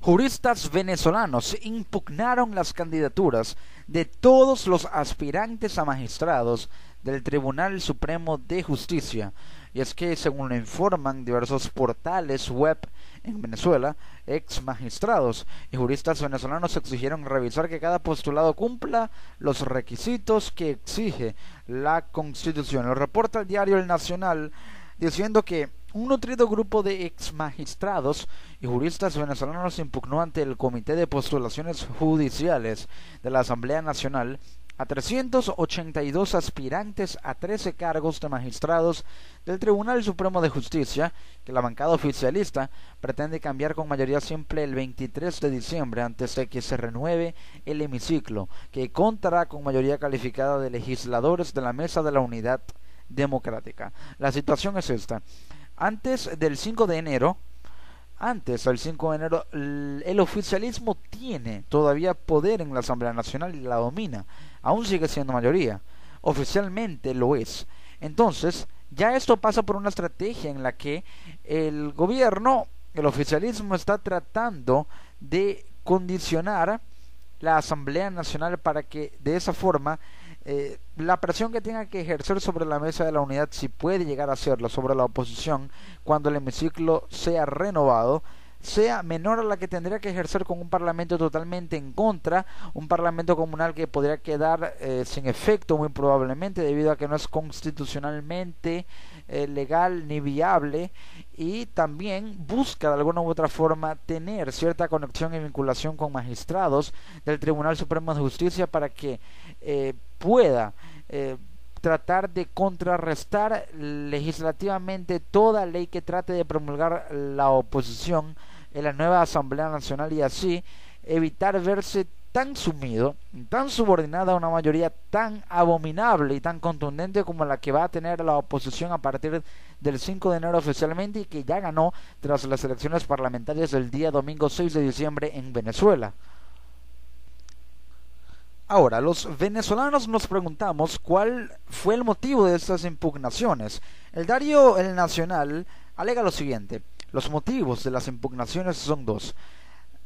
Juristas venezolanos impugnaron las candidaturas de todos los aspirantes a magistrados del Tribunal Supremo de Justicia. Y es que, según lo informan diversos portales web en Venezuela, ex magistrados y juristas venezolanos exigieron revisar que cada postulado cumpla los requisitos que exige la Constitución. Lo reporta el diario El Nacional, diciendo que un nutrido grupo de ex magistrados y juristas venezolanos impugnó ante el Comité de Postulaciones Judiciales de la Asamblea Nacional a 382 aspirantes a 13 cargos de magistrados del Tribunal Supremo de Justicia, que la bancada oficialista pretende cambiar con mayoría simple el 23 de diciembre antes de que se renueve el hemiciclo, que contará con mayoría calificada de legisladores de la Mesa de la Unidad Democrática. La situación es esta: antes del 5 de enero, el oficialismo tiene todavía poder en la Asamblea Nacional y la domina. Aún sigue siendo mayoría. Oficialmente lo es. Entonces, ya esto pasa por una estrategia en la que el gobierno, el oficialismo, está tratando de condicionar la Asamblea Nacional para que de esa forma la presión que tenga que ejercer sobre la Mesa de la Unidad, si puede llegar a hacerlo, sobre la oposición cuando el hemiciclo sea renovado, sea menor a la que tendría que ejercer con un parlamento totalmente en contra, un parlamento comunal que podría quedar sin efecto muy probablemente, debido a que no es constitucionalmente legal ni viable, y también busca de alguna u otra forma tener cierta conexión y vinculación con magistrados del Tribunal Supremo de Justicia para que pueda tratar de contrarrestar legislativamente toda ley que trate de promulgar la oposición en la nueva Asamblea Nacional, y así evitar verse tan sumido, tan subordinada a una mayoría tan abominable y tan contundente como la que va a tener la oposición a partir del 5 de enero oficialmente, y que ya ganó tras las elecciones parlamentarias del día domingo 6 de diciembre en Venezuela. Ahora, los venezolanos nos preguntamos cuál fue el motivo de estas impugnaciones. El diario El Nacional alega lo siguiente: los motivos de las impugnaciones son dos: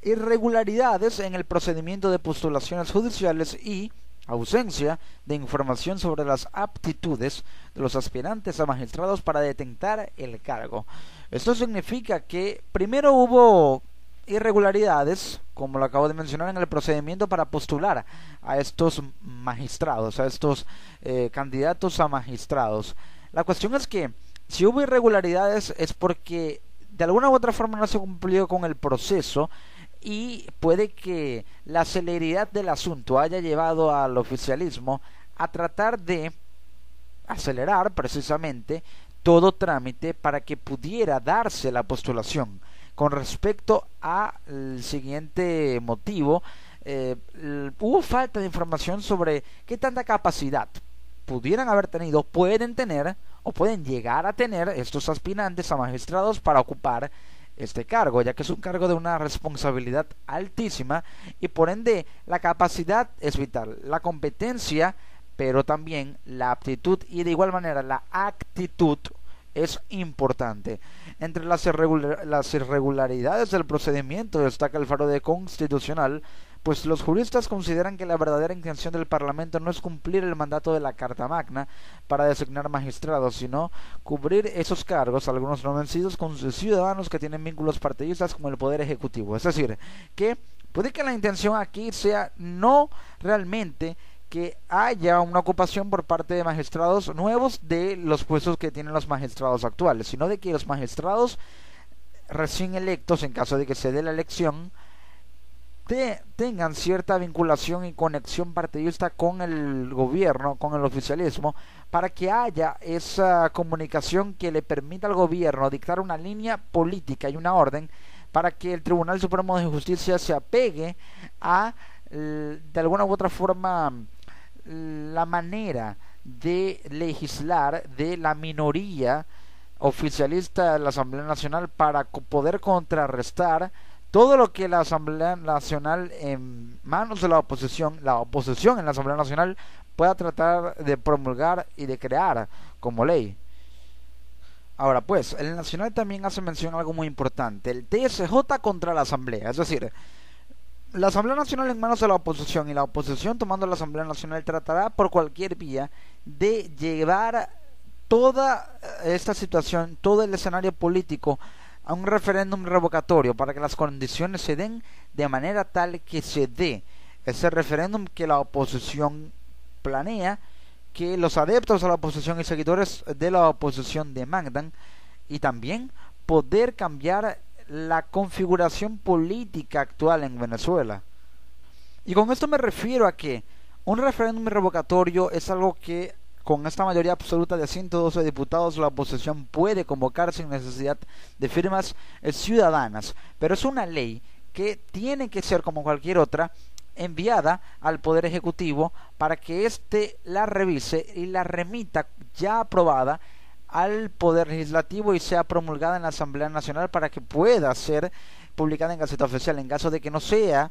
irregularidades en el procedimiento de postulaciones judiciales y ausencia de información sobre las aptitudes de los aspirantes a magistrados para detentar el cargo. Esto significa que primero hubo irregularidades, como lo acabo de mencionar, en el procedimiento para postular a estos magistrados, a estos candidatos a magistrados. La cuestión es que si hubo irregularidades es porque de alguna u otra forma no se cumplió con el proceso, y puede que la celeridad del asunto haya llevado al oficialismo a tratar de acelerar precisamente todo trámite para que pudiera darse la postulación. Con respecto al siguiente motivo, hubo falta de información sobre qué tanta capacidad pudieran haber tenido, pueden tener o pueden llegar a tener estos aspirantes a magistrados para ocupar este cargo, ya que es un cargo de una responsabilidad altísima, y por ende la capacidad es vital, la competencia, pero también la aptitud y de igual manera la actitud es importante. Entre las irregularidades del procedimiento destaca el Faro de Constitucional, pues los juristas consideran que la verdadera intención del Parlamento no es cumplir el mandato de la Carta Magna para designar magistrados, sino cubrir esos cargos, algunos no vencidos, con ciudadanos que tienen vínculos partidistas con el Poder Ejecutivo. Es decir, que puede que la intención aquí sea no realmente que haya una ocupación por parte de magistrados nuevos de los puestos que tienen los magistrados actuales, sino de que los magistrados recién electos, en caso de que se dé la elección, tengan cierta vinculación y conexión partidista con el gobierno, con el oficialismo, para que haya esa comunicación que le permita al gobierno dictar una línea política y una orden para que el Tribunal Supremo de Justicia se apegue a, de alguna u otra forma, la manera de legislar de la minoría oficialista de la Asamblea Nacional, para poder contrarrestar todo lo que la Asamblea Nacional, en manos de la oposición en la Asamblea Nacional, pueda tratar de promulgar y de crear como ley. Ahora pues, el Nacional también hace mención a algo muy importante, el TSJ contra la Asamblea, es decir, la Asamblea Nacional en manos de la oposición y la oposición tomando la Asamblea Nacional tratará por cualquier vía de llevar toda esta situación, todo el escenario político a un referéndum revocatorio para que las condiciones se den de manera tal que se dé ese referéndum que la oposición planea, que los adeptos a la oposición y seguidores de la oposición demandan, y también poder cambiar la configuración política actual en Venezuela. Y con esto me refiero a que un referéndum revocatorio es algo que con esta mayoría absoluta de 112 diputados la oposición puede convocar sin necesidad de firmas ciudadanas, pero es una ley que tiene que ser, como cualquier otra, enviada al Poder Ejecutivo para que éste la revise y la remita ya aprobada al Poder Legislativo y sea promulgada en la Asamblea Nacional para que pueda ser publicada en Gaceta Oficial. En caso de que no sea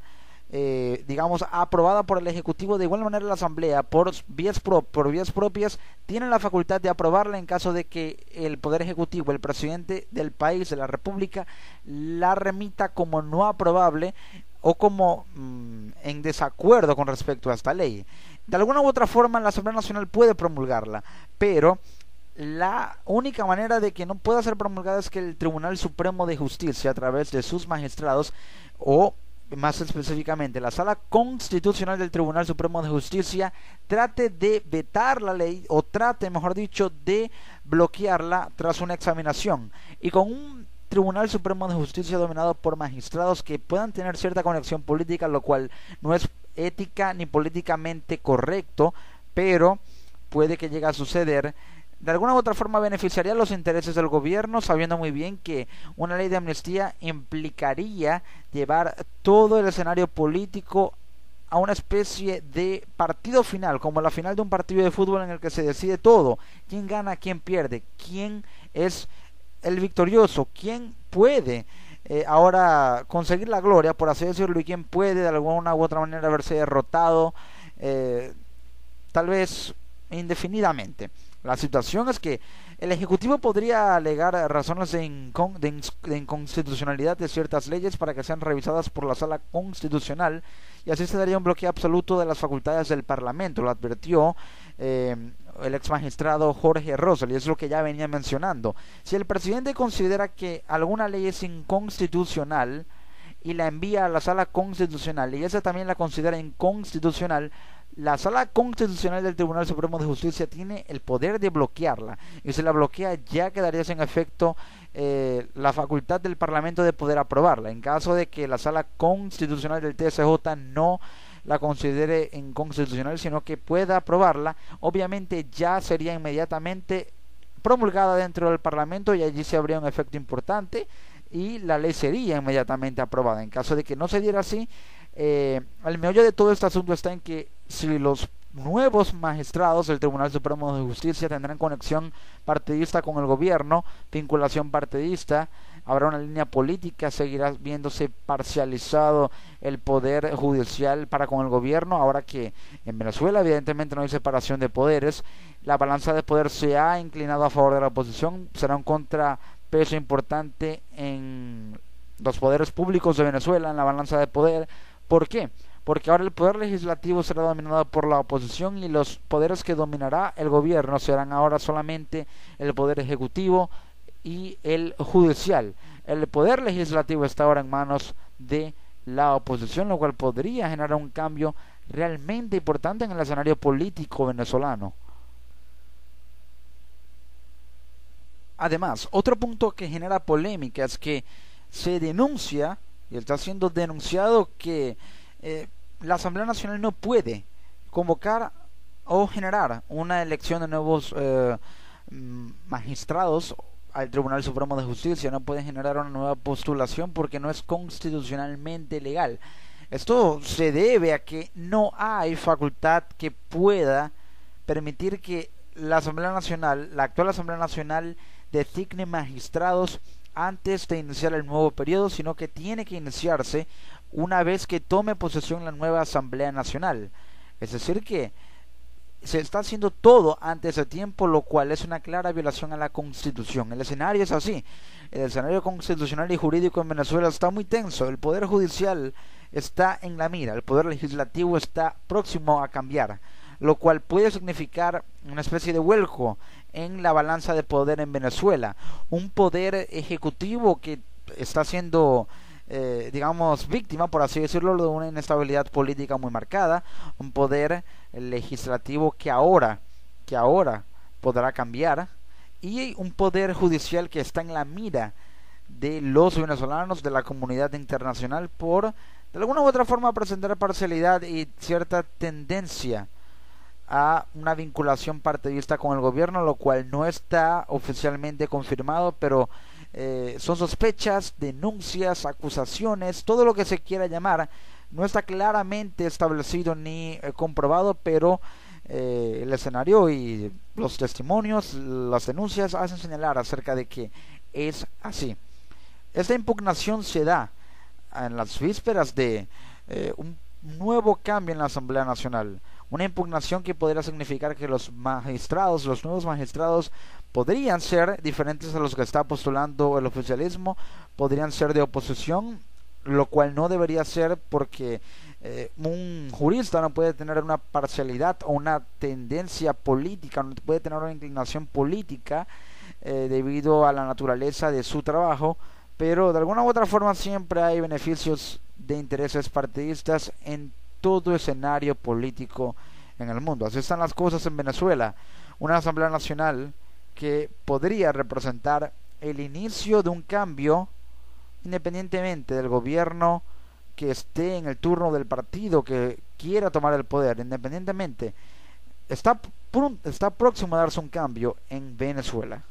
digamos, aprobada por el Ejecutivo, de igual manera la Asamblea por vías propias tiene la facultad de aprobarla en caso de que el Poder Ejecutivo, el presidente del país, de la República, la remita como no aprobable o como en desacuerdo con respecto a esta ley. De alguna u otra forma la Asamblea Nacional puede promulgarla, pero la única manera de que no pueda ser promulgada es que el Tribunal Supremo de Justicia, a través de sus magistrados, o más específicamente la Sala Constitucional del Tribunal Supremo de Justicia, trate de vetar la ley, o trate, mejor dicho, de bloquearla tras una examinación. Y con un Tribunal Supremo de Justicia dominado por magistrados que puedan tener cierta conexión política, lo cual no es ética ni políticamente correcto, pero puede que llegue a suceder, de alguna u otra forma beneficiaría los intereses del gobierno, sabiendo muy bien que una ley de amnistía implicaría llevar todo el escenario político a una especie de partido final, como la final de un partido de fútbol en el que se decide todo: quién gana, quién pierde, quién es el victorioso, quién puede ahora conseguir la gloria, por así decirlo, y quién puede de alguna u otra manera verse derrotado, tal vez indefinidamente. La situación es que el Ejecutivo podría alegar razones de inconstitucionalidad de ciertas leyes para que sean revisadas por la Sala Constitucional, y así se daría un bloqueo absoluto de las facultades del Parlamento. Lo advirtió el ex magistrado Jorge Rosell, y es lo que ya venía mencionando. Si el presidente considera que alguna ley es inconstitucional y la envía a la Sala Constitucional, y esa también la considera inconstitucional, la Sala Constitucional del Tribunal Supremo de Justicia tiene el poder de bloquearla, y si la bloquea ya quedaría sin efecto la facultad del Parlamento de poder aprobarla. En caso de que la Sala Constitucional del TSJ no la considere inconstitucional, sino que pueda aprobarla, obviamente ya sería inmediatamente promulgada dentro del Parlamento, y allí se habría un efecto importante y la ley sería inmediatamente aprobada. En caso de que no se diera así, el meollo de todo este asunto está en que si los nuevos magistrados del Tribunal Supremo de Justicia tendrán conexión partidista con el gobierno, vinculación partidista, habrá una línea política, seguirá viéndose parcializado el poder judicial para con el gobierno. Ahora que en Venezuela evidentemente no hay separación de poderes, la balanza de poder se ha inclinado a favor de la oposición, será un contrapeso importante en los poderes públicos de Venezuela, en la balanza de poder. ¿Por qué? Porque ahora el poder legislativo será dominado por la oposición, y los poderes que dominará el gobierno serán ahora solamente el poder ejecutivo y el judicial. El poder legislativo está ahora en manos de la oposición, lo cual podría generar un cambio realmente importante en el escenario político venezolano. Además, otro punto que genera polémica es que se denuncia, y está siendo denunciado, que la Asamblea Nacional no puede convocar o generar una elección de nuevos magistrados al Tribunal Supremo de Justicia, no puede generar una nueva postulación porque no es constitucionalmente legal. Esto se debe a que no hay facultad que pueda permitir que la Asamblea Nacional, la actual Asamblea Nacional, designe magistrados antes de iniciar el nuevo periodo, sino que tiene que iniciarse una vez que tome posesión la nueva Asamblea Nacional. Es decir que se está haciendo todo antes de tiempo, lo cual es una clara violación a la Constitución. El escenario es así. El escenario constitucional y jurídico en Venezuela está muy tenso. El poder judicial está en la mira. El poder legislativo está próximo a cambiar, lo cual puede significar una especie de vuelco en la balanza de poder en Venezuela. Un poder ejecutivo que está siendo digamos, víctima, por así decirlo, de una inestabilidad política muy marcada, un poder legislativo que ahora podrá cambiar, y un poder judicial que está en la mira de los venezolanos, de la comunidad internacional, por de alguna u otra forma presentar parcialidad y cierta tendencia a una vinculación partidista con el gobierno, lo cual no está oficialmente confirmado, pero son sospechas, denuncias, acusaciones, todo lo que se quiera llamar. No está claramente establecido ni comprobado, pero el escenario y los testimonios, las denuncias hacen señalar acerca de que es así. Esta impugnación se da en las vísperas de un nuevo cambio en la Asamblea Nacional. Una impugnación que podría significar que los nuevos magistrados, podrían ser diferentes a los que está postulando el oficialismo, podrían ser de oposición, lo cual no debería ser, porque un jurista no puede tener una parcialidad o una tendencia política, no puede tener una inclinación política debido a la naturaleza de su trabajo, pero de alguna u otra forma siempre hay beneficios de intereses partidistas en todo escenario político en el mundo. Así están las cosas en Venezuela. Una Asamblea Nacional que podría representar el inicio de un cambio, independientemente del gobierno que esté en el turno, del partido que quiera tomar el poder, independientemente, está próximo a darse un cambio en Venezuela.